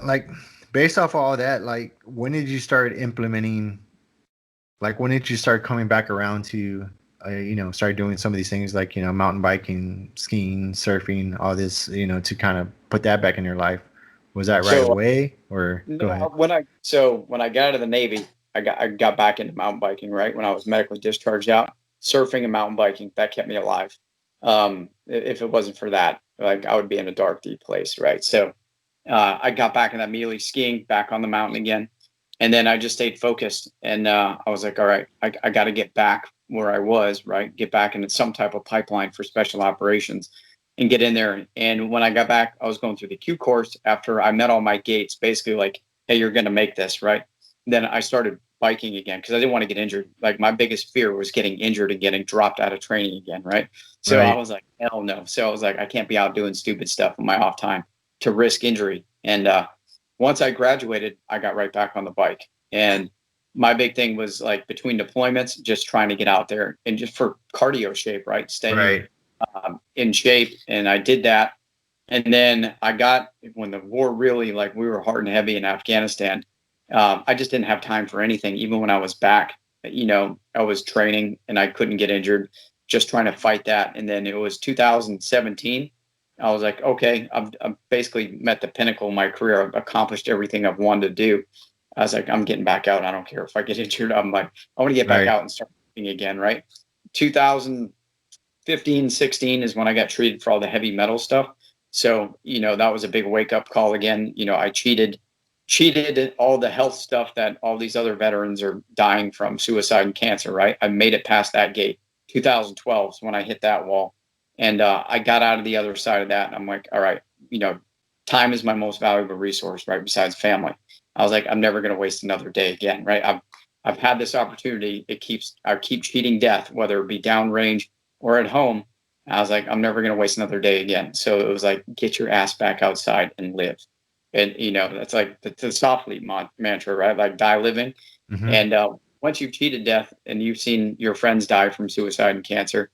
like based off all that, like when did you start implementing? Like when did you start coming back around to, start doing some of these things like mountain biking, skiing, surfing, all this, to kind of put that back in your life? Was that right So away, or no, go ahead? when I got out of the Navy, I got back into mountain biking, right? When I was medically discharged out, surfing and mountain biking, that kept me alive. If it wasn't for that, like I would be in a dark, deep place, right? So I got back in that immediately skiing back on the mountain again. And then I just stayed focused. And I was like, all right, I got to get back where I was, right? Get back into some type of pipeline for special operations and get in there. And when I got back, I was going through the Q course after I met all my gates, basically like, hey, you're going to make this, right? Then I started biking again because I didn't want to get injured. Like my biggest fear was getting injured and getting dropped out of training again, right? So I Right. was like, hell no. So I was like, I can't be out doing stupid stuff in my off time to risk injury. And once I graduated, I got right back on the bike. And my big thing was like between deployments, just trying to get out there and just for cardio shape, right? Staying Right. in shape. And I did that. And then I got, when the war really, like we were hard and heavy in Afghanistan, I just didn't have time for anything. Even when I was back, I was training and I couldn't get injured, just trying to fight that. And then it was 2017. I was like, okay, I've basically met the pinnacle of my career. I've accomplished everything I've wanted to do. I was like, I'm getting back out. I don't care if I get injured. I'm like, I want to get back Right. out and start again, right? 2015, 16 is when I got treated for all the heavy metal stuff. So, that was a big wake up call again. I cheated all the health stuff that all these other veterans are dying from, suicide and cancer, right? I made it past that gate. 2012 is when I hit that wall. And I got out of the other side of that. And I'm like, all right, time is my most valuable resource, right? Besides family. I was like, I'm never going to waste another day again, right? I've had this opportunity. I keep cheating death, whether it be downrange or at home. I was like, I'm never going to waste another day again. So it was like, get your ass back outside and live. And, that's like the soft lead mantra, right? Like die living. Mm-hmm. And once you've cheated death and you've seen your friends die from suicide and cancer,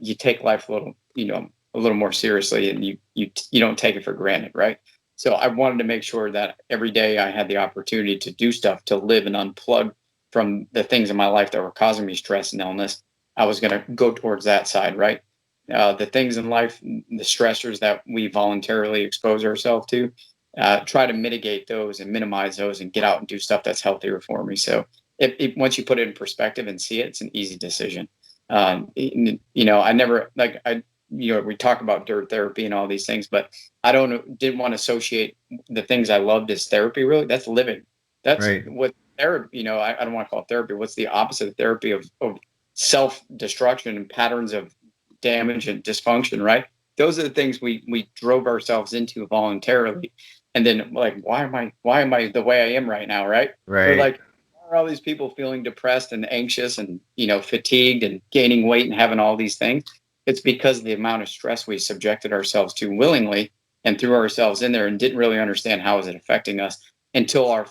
you take life a little more seriously, and you don't take it for granted, right? So I wanted to make sure that every day I had the opportunity to do stuff, to live and unplug from the things in my life that were causing me stress and illness. I was going to go towards that side, right? The things in life, the stressors that we voluntarily expose ourselves to, try to mitigate those and minimize those and get out and do stuff that's healthier for me. So once you put it in perspective and see it, it's an easy decision. I never like we talk about dirt therapy and all these things, but didn't want to associate the things I loved as therapy. Really, that's living. That's Right. what therapy. I don't want to call it therapy. What's the opposite of therapy of self destruction and patterns of damage and dysfunction? Right. Those are the things we drove ourselves into voluntarily, and then like why am I the way I am right now? Right. Or Right. like are all these people feeling depressed and anxious and fatigued and gaining weight and having all these things? It's because of the amount of stress we subjected ourselves to willingly and threw ourselves in there and didn't really understand how is it affecting us until our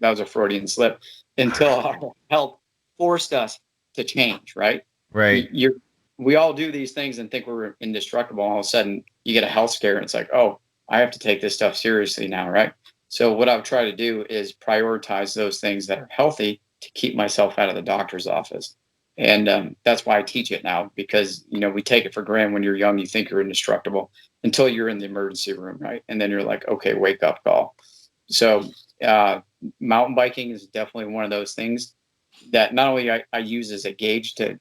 that was a Freudian slip, until our health forced us to change, right? Right. You're We all do these things and think we're indestructible. All of a sudden you get a health scare and it's like, oh, I have to take this stuff seriously now, right? So what I've tried to do is prioritize those things that are healthy to keep myself out of the doctor's office. And that's why I teach it now, because we take it for granted when you're young. You think you're indestructible until you're in the emergency room, right? And then you're like, okay, wake up call. So uh, mountain biking is definitely one of those things that not only I use as a gauge to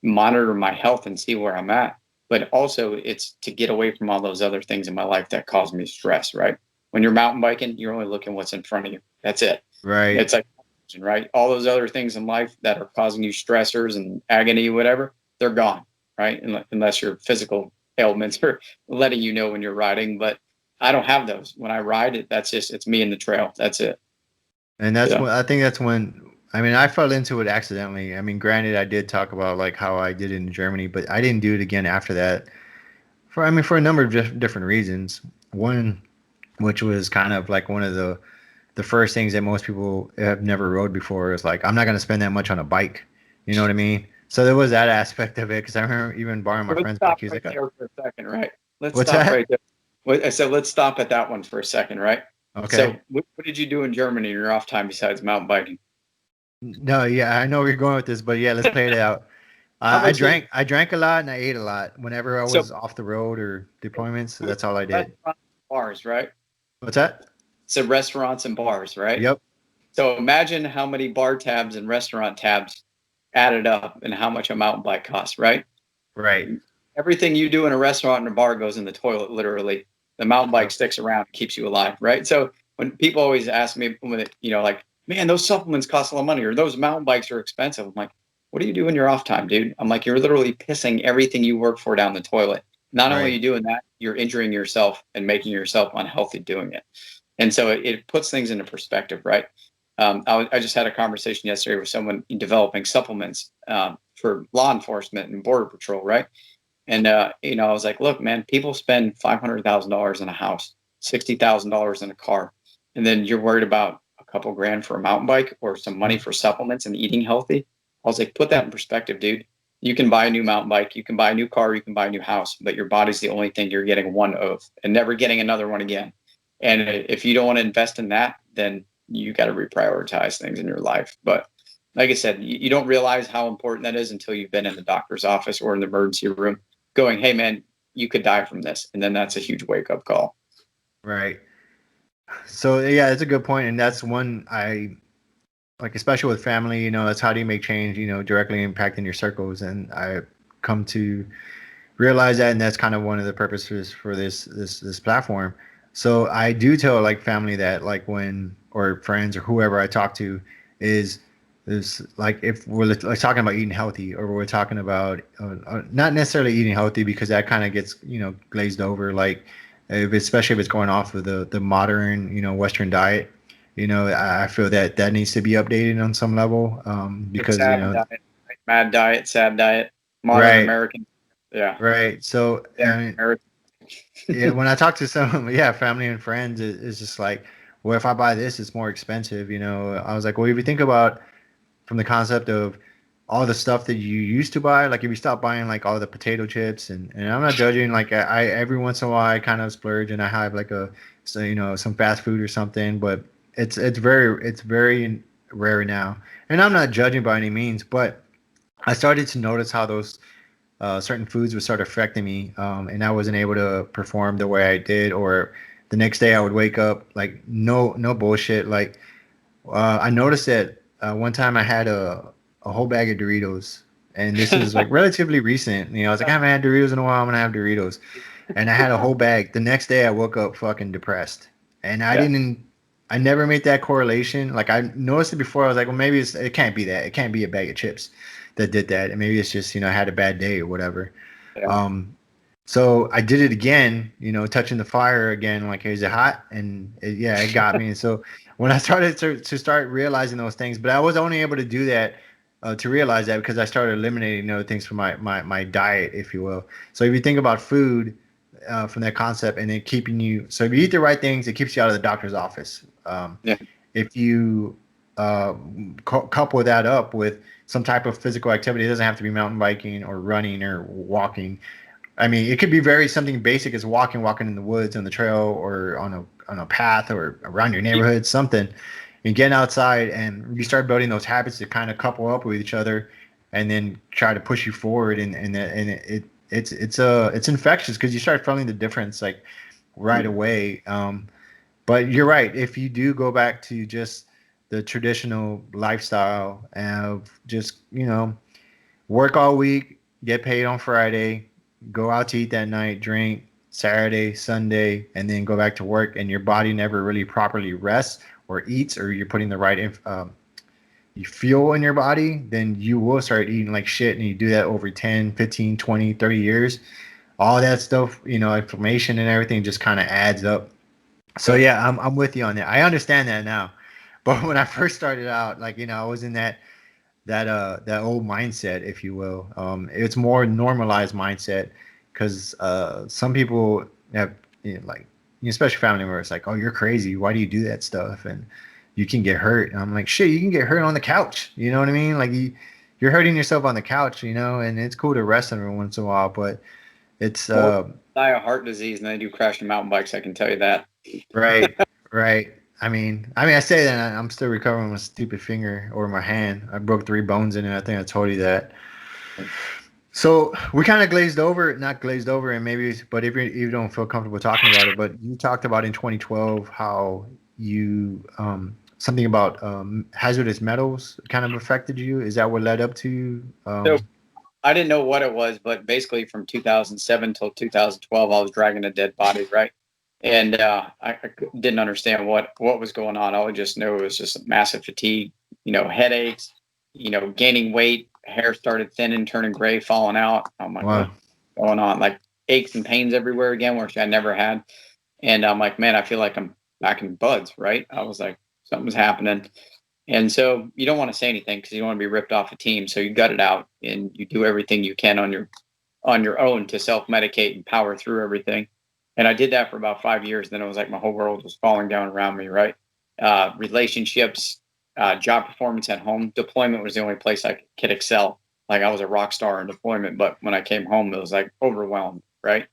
monitor my health and see where I'm at, but also it's to get away from all those other things in my life that cause me stress, right? When you're mountain biking, you're only looking what's in front of you. That's it. Right. It's like, right? All those other things in life that are causing you stressors and agony, whatever, they're gone, right? Unless your physical ailments are letting you know when you're riding. But I don't have those. When I ride it, it's me and the trail. That's it. And that's Yeah. when I think that's when I mean I fell into it accidentally. I mean, granted, I did talk about like how I did it in Germany, but I didn't do it again after that. For a number of different reasons. One, which was kind of like one of the first things that most people have never rode before is like I'm not gonna spend that much on a bike. You know what I mean? So there was that aspect of it because I remember even borrowing my Let's friend's bike. stop He was right like, there for a second, right? Let's "What's stop that?" right there. Well, I said, let's stop at that one for a second, right? So, Okay. what did you do in Germany in your off time besides mountain biking? No, yeah, I know where you're going with this, but yeah, let's play it out. How I much did you? drank a lot and I ate a lot. Whenever I So, was off the road or deployments, food, that's all I did. restaurants, bars, right? What's that? So, restaurants and bars, right? Yep. So, imagine how many bar tabs and restaurant tabs added up and how much a mountain bike costs, right? Right. Everything you do in a restaurant and a bar goes in the toilet, literally. The mountain bike Yep. sticks around and keeps you alive, right? So when people always ask me, when it, like, man, those supplements cost a lot of money or those mountain bikes are expensive. I'm like, what do you do in your off time, dude? I'm like, you're literally pissing everything you work for down the toilet. Not only are Right. you doing that, you're injuring yourself and making yourself unhealthy doing it. And so it puts things into perspective, right? I just had a conversation yesterday with someone developing supplements for law enforcement and border patrol, right? And I was like, look, man, people spend $500,000 in a house, $60,000 in a car, and then you're worried about a couple grand for a mountain bike or some money Mhm. for supplements and eating healthy. I was like, put that in perspective, dude. You can buy a new mountain bike, you can buy a new car, you can buy a new house, but your body's the only thing you're getting one of, and never getting another one again. And if you don't want to invest in that, then you got to reprioritize things in your life. But like I said, you don't realize how important that is until you've been in the doctor's office or in the emergency room going, hey, man, you could die from this. And then that's a huge wake up call. Right. So yeah, it's a good point, and that's one I like, especially with family. That's how do you make change? Directly impacting your circles, and I come to realize that, and that's kind of one of the purposes for this platform. So I do tell like family that, like, when, or friends or whoever I talk to, is like, if we're like talking about eating healthy, or we're talking about not necessarily eating healthy, because that kind of gets glazed over, like, especially if it's going off of the modern Western diet. I feel that that needs to be updated on some level, The because sad diet, right? Mad diet, sad diet, modern right. American. Yeah. Right. So, Yeah. I mean, American. yeah, when I talk to some, yeah, family and friends, it's just like, well, if I buy this, it's more expensive. I was like, well, if you think about from the concept of all the stuff that you used to buy, like if you stop buying like all the potato chips, and I'm not judging, like I every once in a while I kind of splurge and I have like some fast food or something, but it's very rare now, and I'm not judging by any means, but I started to notice how those certain foods would start affecting me, and I wasn't able to perform the way I did. Or the next day I would wake up like, no bullshit. Like, I noticed that one time I had a whole bag of Doritos, and this is like relatively recent. I was like, I haven't had Doritos in a while. I'm gonna have Doritos, and I had a whole bag. The next day I woke up fucking depressed, and I Yeah. didn't. I never made that correlation. Like, I noticed it before. I was like, well, maybe it can't be that. It can't be a bag of chips that did that. And maybe it's just, I had a bad day or whatever. Yeah. Um, so I did it again, touching the fire again, like, is it hot? And yeah, it got me. And so when I started to start realizing those things, but I was only able to do that, to realize that, because I started eliminating other things from my diet, if you will. So if you think about food, from that concept, and then keeping you, so if you eat the right things, it keeps you out of the doctor's office. Yeah. If you couple that up with some type of physical activity, it doesn't have to be mountain biking or running or walking. I mean, it could be very something basic as walking in the woods, on the trail, or on a path, or around your neighborhood, something. And getting outside, and you start building those habits to kind of couple up with each other, and then try to push you forward. And it's infectious, because you start feeling the difference like right away. But you're right. If you do go back to just the traditional lifestyle of just, work all week, get paid on Friday, go out to eat that night, drink Saturday, Sunday, and then go back to work, and your body never really properly rests or eats, or you're putting the right you fuel in your body, then you will start eating like shit. And you do that over 10, 15, 20, 30 years. All that stuff, inflammation and everything just kind of adds up. So Yep. yeah, I'm with you on that. I understand that now. But when I first started out, like, I was in that old mindset, if you will. It's more normalized mindset, because some people have, like, especially family members, like, oh, you're crazy. Why do you do that stuff? And you can get hurt. And I'm like, shit, you can get hurt on the couch. You know what I mean? Like, you're hurting yourself on the couch, and it's cool to rest every once in a while, but It's More die of heart disease than they do crashing mountain bikes. I can tell you that. right, right. I say that and I'm still recovering with a stupid finger or my hand. I broke 3 bones in it. I think I told you that. So we kind of glazed over, not glazed over, and maybe, but if you don't feel comfortable talking about it, but you talked about in 2012 how you something about hazardous metals kind of affected you. Is that what led up to? So I didn't know what it was, but basically from 2007 till 2012, I was dragging a dead body, right? And I didn't understand what was going on. All I just knew it was just massive fatigue, headaches, gaining weight, hair started thinning, turning gray, falling out. I'm like, what's Wow. going on? Like aches and pains everywhere again, which I never had. And I'm like, man, I feel like I'm back in buds, right? I was like, something's happening. And so you don't want to say anything because you don't want to be ripped off a team. So you gut it out and you do everything you can on your own to self medicate and power through everything. And I did that for about 5 years. Then it was like my whole world was falling down around me. Right, relationships, job performance at home. Deployment was the only place I could excel. Like I was a rock star in deployment, but when I came home, it was like overwhelmed. Right,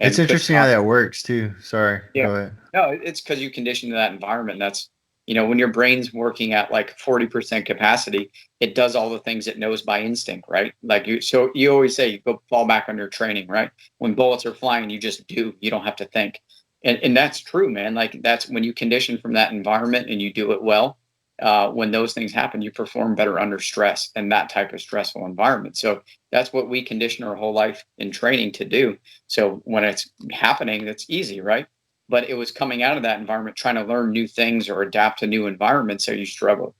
It's and could interesting how that works too. Sorry, yeah. go ahead. No, it's because you condition to that environment. That's, when your brain's working at like 40% capacity, it does all the things it knows by instinct, right? Like so you always say you go fall back on your training, right? When bullets are flying, you just do, you don't have to think. And that's true, man. Like that's when you condition from that environment and you do it well. When those things happen, you perform better under stress and that type of stressful environment. So that's what we condition our whole life in training to do. So when it's happening, it's easy, right? But it was coming out of that environment trying to learn new things or adapt to new environments, so you struggle.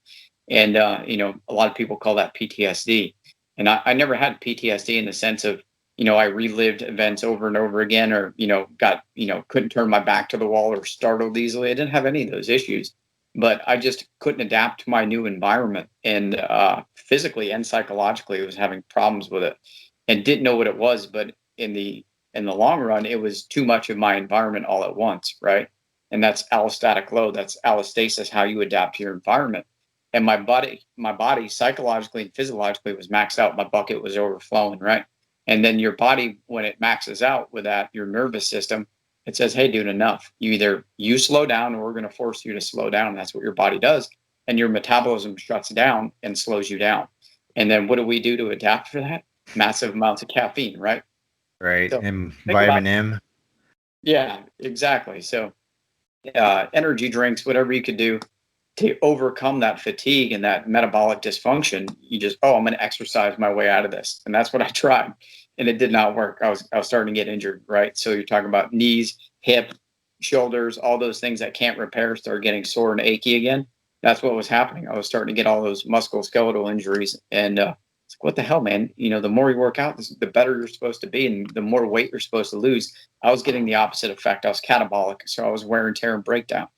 And a lot of people call that PTSD, and I never had PTSD in the sense of, I relived events over and over again, or got, couldn't turn my back to the wall or startled easily. I didn't have any of those issues, but I just couldn't adapt to my new environment, and physically and psychologically I was having problems with it and didn't know what it was. But in the long run, it was too much of my environment all at once, right? And that's allostatic load. That's allostasis, how you adapt to your environment. And my body psychologically and physiologically was maxed out. My bucket was overflowing, right? And then your body, when it maxes out with that, your nervous system, it says, hey, dude, enough. You slow down or we're going to force you to slow down. That's what your body does. And your metabolism shuts down and slows you down. And then what do we do to adapt for that? Massive amounts of caffeine, right? Right, So and think about vitamin M. yeah, exactly. So, energy drinks, whatever you could do to overcome that fatigue and that metabolic dysfunction, you just, oh, I'm going to exercise my way out of this, and that's what I tried, and it did not work. I was starting to get injured, right? So you're talking about knees, hip, shoulders, all those things that can't repair, start getting sore and achy again. That's what was happening. I was starting to get all those musculoskeletal injuries, and it's like, what the hell, man? The more you work out, the better you're supposed to be, and the more weight you're supposed to lose. I was getting the opposite effect. I was catabolic, so I was wear and tear and breakdown.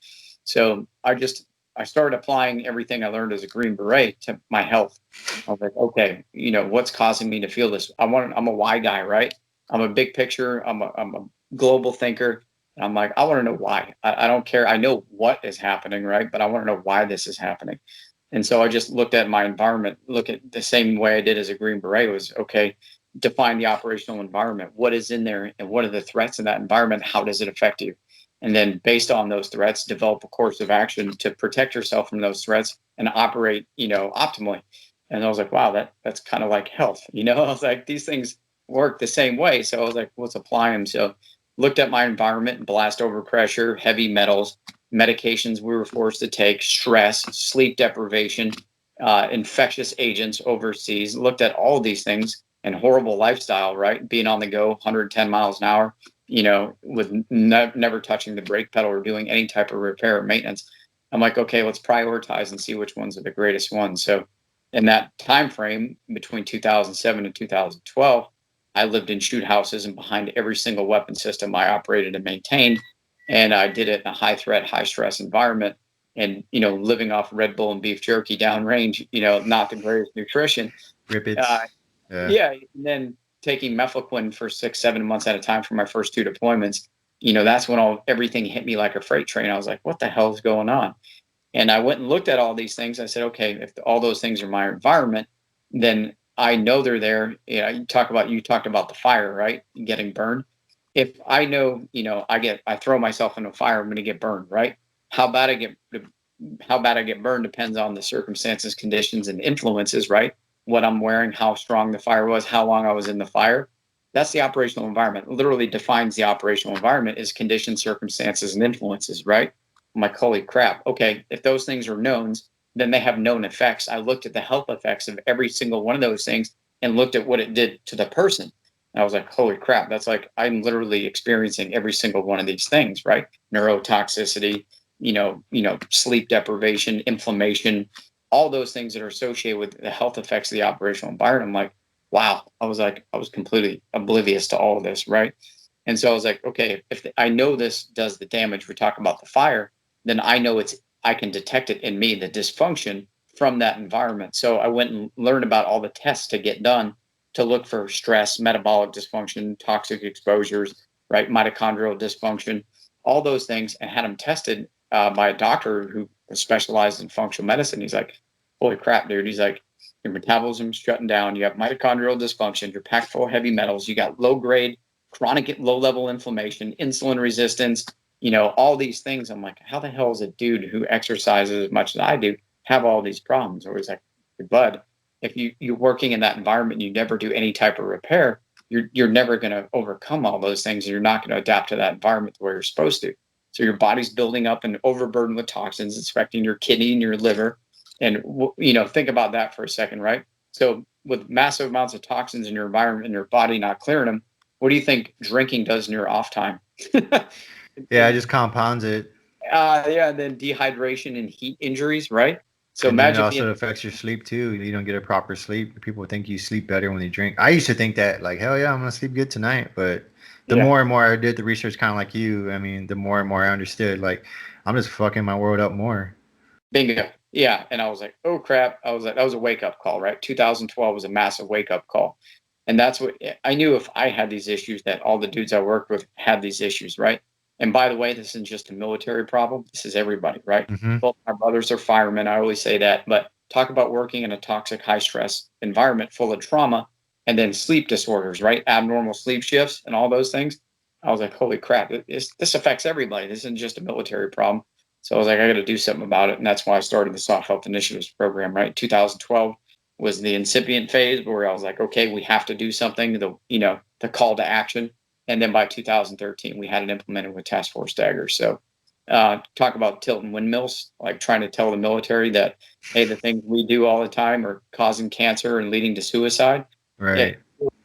So I started applying everything I learned as a Green Beret to my health. I was like, okay, what's causing me to feel this? I'm a why guy, right? I'm a big picture. I'm a global thinker. And I'm like, I want to know why. I don't care. I know what is happening, right? But I want to know why this is happening. And so I just looked at my environment, look at the same way I did as a Green Beret was, okay, define the operational environment. What is in there and what are the threats in that environment? How does it affect you? And then based on those threats, develop a course of action to protect yourself from those threats and operate, optimally. And I was like, wow, that's kind of like health. I was like, these things work the same way. So I was like, let's apply them. So looked at my environment, blast overpressure, heavy metals, medications we were forced to take, stress, sleep deprivation, infectious agents overseas, looked at all of these things and horrible lifestyle, right? Being on the go, 110 miles an hour, with never touching the brake pedal or doing any type of repair or maintenance. I'm like, okay, let's prioritize and see which ones are the greatest ones. So in that time frame between 2007 and 2012, I lived in shoot houses and behind every single weapon system I operated and maintained. And I did it in a high threat, high stress environment. And, living off Red Bull and beef jerky downrange, not the greatest nutrition. Rippets. Uh, Yeah. yeah. And then taking mefloquine for 6, 7 months at a time for my first 2 deployments, that's when everything hit me like a freight train. I was like, what the hell is going on? And I went and looked at all these things. I said, okay, if all those things are my environment, then I know they're there. You talked about the fire, right? Getting burned. If I know, I throw myself in a fire, I'm going to get burned, right? How bad I get how bad I get burned depends on the circumstances, conditions, and influences, right? What I'm wearing, how strong the fire was, how long I was in the fire. That's the operational environment. It literally defines the operational environment is conditions, circumstances, and influences, right? I'm like, holy crap. Okay, if those things are knowns, then they have known effects. I looked at the health effects of every single one of those things and looked at what it did to the person. And I was like, holy crap, that's like I'm literally experiencing every single one of these things, right? Neurotoxicity, sleep deprivation, inflammation, all those things that are associated with the health effects of the operational environment. I'm like, wow. I was completely oblivious to all of this, right? And so I was like, okay, if I know this does the damage, we're talking about the fire, then I can detect it in me, the dysfunction from that environment. So I went and learned about all the tests to get done to look for stress, metabolic dysfunction, toxic exposures, right? Mitochondrial dysfunction, all those things, and had them tested by a doctor who specialized in functional medicine. He's like, holy crap, dude. He's like, your metabolism's shutting down. You have mitochondrial dysfunction. You're packed full of heavy metals. You got low grade, chronic, low level inflammation, insulin resistance, all these things. I'm like, how the hell is a dude who exercises as much as I do have all these problems? Or he's like, bud, if you're working in that environment and you never do any type of repair, you're never going to overcome all those things. And you're not going to adapt to that environment the way you're supposed to. So your body's building up and overburdened with toxins. It's affecting your kidney and your liver. And think about that for a second, right? So with massive amounts of toxins in your environment and your body not clearing them, what do you think drinking does in your off time? Yeah, it just compounds it. Yeah, and then dehydration and heat injuries, right? So And then it imagine being also affects your sleep too. You don't get a proper sleep. People think you sleep better when you drink. I used to think that, like, hell yeah, I'm gonna sleep good tonight. But the yeah, more and more I did the research, kind of like you, I mean, the more and more I understood, like, I'm just fucking my world up more. bingo. Yeah. And I was like, oh crap. I was like, that was a wake up call, right? 2012 was a massive wake up call. And that's what I knew if I had these issues, that all the dudes I worked with had these issues, right? And by the way, this isn't just a military problem. This is everybody, right? Hmm. Both my brothers are firemen. I always say that. But talk about working in a toxic, high stress environment full of trauma and then sleep disorders, right? Abnormal sleep shifts and all those things. I was like, holy crap, this affects everybody. This isn't just a military problem. So I was like, I got to do something about it. And that's why I started the Soft Health Initiatives program, right? 2012 was the incipient phase where I was like, okay, we have to do something, the call to action. And then by 2013, we had it implemented with Task Force Dagger. So talk about tilting windmills, like trying to tell the military that, hey, the things we do all the time are causing cancer and leading to suicide. Right. It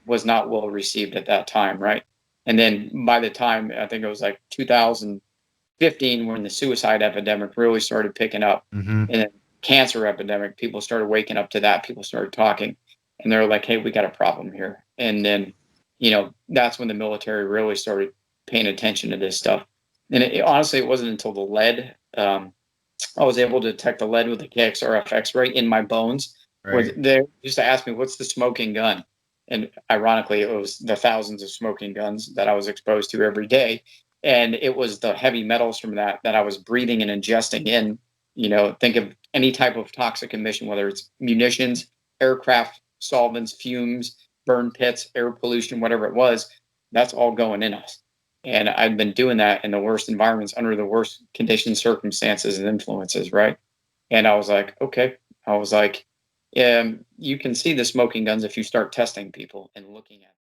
was not well received at that time, right? And then by the time, I think it was like 2015 when the suicide epidemic really started picking up, Hmm. and then cancer epidemic, people started waking up to that. People started talking, and they're like, "Hey, we got a problem here." And then, that's when the military really started paying attention to this stuff. And honestly, it wasn't until the lead. I was able to detect the lead with the KXRF X-ray in my bones. Where Right. they used to ask me, "What's the smoking gun?" And ironically, it was the thousands of smoking guns that I was exposed to every day, and it was the heavy metals from that I was breathing and ingesting in. Think of any type of toxic emission, whether it's munitions, aircraft solvents, fumes, burn pits, air pollution, whatever it was. That's all going in us. And I've been doing that in the worst environments, under the worst conditions, circumstances, and influences, right? And I was like, okay. I was like, you can see the smoking guns if you start testing people and looking at